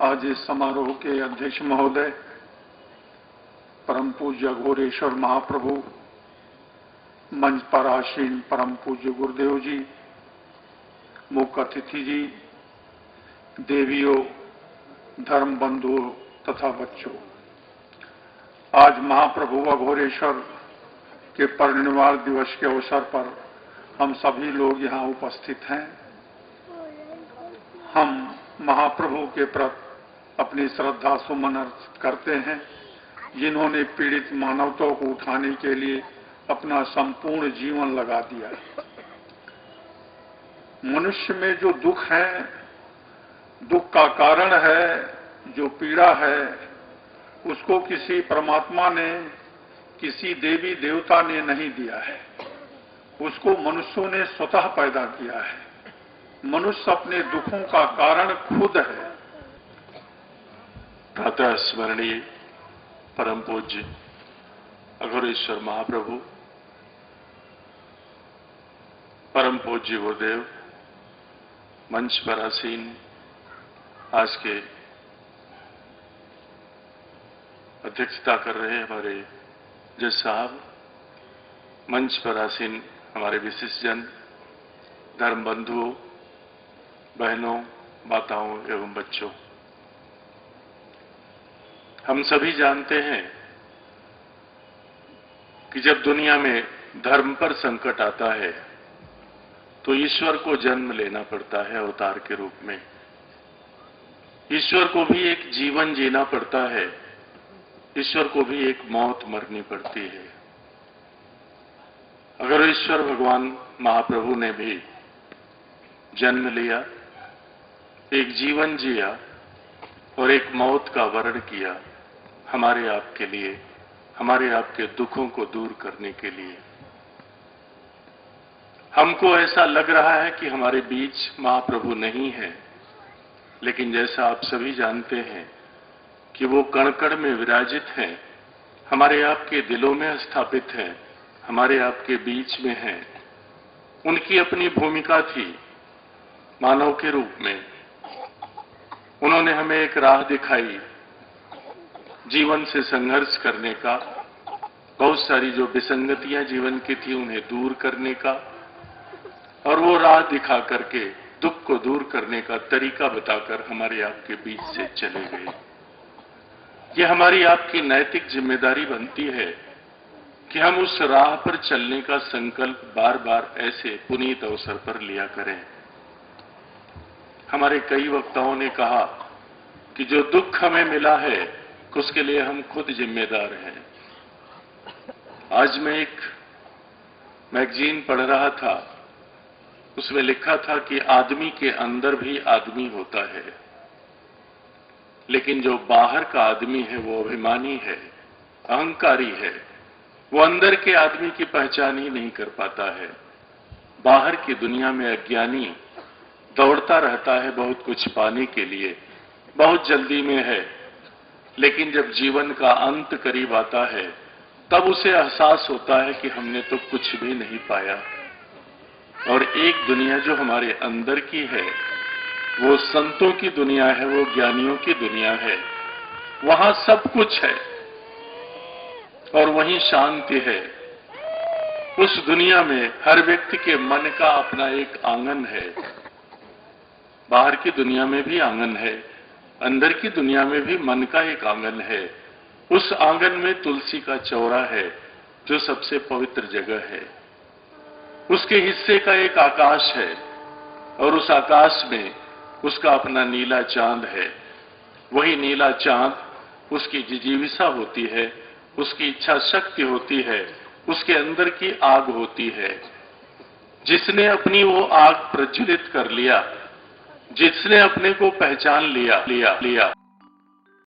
आज इस समारोह के अध्यक्ष महोदय परम पूज्य घोरेश्वर महाप्रभु, मंच पर आसीन परम पूज्य गुरुदेव जी, मुख्य अतिथि जी, देवियों, धर्म बंधुओं तथा बच्चों, आज महाप्रभु अघोरेश्वर के परिनिर्वाण दिवस के अवसर पर हम सभी लोग यहाँ उपस्थित हैं। हम महाप्रभु के प्रति अपनी श्रद्धा सुमन अर्पित करते हैं, जिन्होंने पीड़ित मानवता को उठाने के लिए अपना संपूर्ण जीवन लगा दिया। मनुष्य में जो दुख है, दुख का कारण है, जो पीड़ा है, उसको किसी परमात्मा ने, किसी देवी देवता ने नहीं दिया है, उसको मनुष्यों ने स्वतः पैदा किया है। मनुष्य अपने दुखों का कारण खुद है। प्रातः स्मरणीय परम पूज्य अघोरेश्वर महाप्रभु, परम पूज्य गुरुदेव, मंच पर आसीन आज के अध्यक्षता कर रहे हमारे जज साहब, मंच पर आसीन हमारे विशिष्ट जन, धर्म बंधुओं, बहनों, माताओं एवं बच्चों, हम सभी जानते हैं कि जब दुनिया में धर्म पर संकट आता है तो ईश्वर को जन्म लेना पड़ता है अवतार के रूप में। ईश्वर को भी एक जीवन जीना पड़ता है, ईश्वर को भी एक मौत मरनी पड़ती है। अगर ईश्वर भगवान महाप्रभु ने भी जन्म लिया, एक जीवन जिया और एक मौत का वर्ण किया हमारे आपके लिए, हमारे आपके दुखों को दूर करने के लिए। हमको ऐसा लग रहा है कि हमारे बीच महाप्रभु नहीं है, लेकिन जैसा आप सभी जानते हैं कि वो कण कण में विराजित हैं, हमारे आपके दिलों में स्थापित हैं, हमारे आपके बीच में हैं। उनकी अपनी भूमिका थी मानव के रूप में। उन्होंने हमें एक राह दिखाई जीवन से संघर्ष करने का, बहुत सारी जो विसंगतियां जीवन की थी उन्हें दूर करने का, और वो राह दिखा करके दुख को दूर करने का तरीका बताकर हमारे आपके बीच से चले गए। ये हमारी आपकी नैतिक जिम्मेदारी बनती है कि हम उस राह पर चलने का संकल्प बार बार ऐसे पुनीत अवसर पर लिया करें। हमारे कई वक्ताओं ने कहा कि जो दुख हमें मिला है उसके लिए हम खुद जिम्मेदार हैं। आज मैं एक मैगजीन पढ़ रहा था, उसमें लिखा था कि आदमी के अंदर भी आदमी होता है, लेकिन जो बाहर का आदमी है वो अभिमानी है, अहंकारी है, वो अंदर के आदमी की पहचान ही नहीं कर पाता है। बाहर की दुनिया में अज्ञानी दौड़ता रहता है बहुत कुछ पाने के लिए, बहुत जल्दी में है, लेकिन जब जीवन का अंत करीब आता है तब उसे एहसास होता है कि हमने तो कुछ भी नहीं पाया। और एक दुनिया जो हमारे अंदर की है वो संतों की दुनिया है, वो ज्ञानियों की दुनिया है। वहां सब कुछ है और वहीं शांति है। उस दुनिया में हर व्यक्ति के मन का अपना एक आंगन है। बाहर की दुनिया में भी आंगन है, अंदर की दुनिया में भी मन का एक आंगन है। उस आंगन में तुलसी का चौरा है, जो सबसे पवित्र जगह है। उसके हिस्से का एक आकाश है और उस आकाश में उसका अपना नीला चांद है। वही नीला चांद उसकी जिजीविषा होती है, उसकी इच्छा शक्ति होती है, उसके अंदर की आग होती है। जिसने अपनी वो आग प्रज्वलित कर लिया, जिसने अपने को पहचान लिया,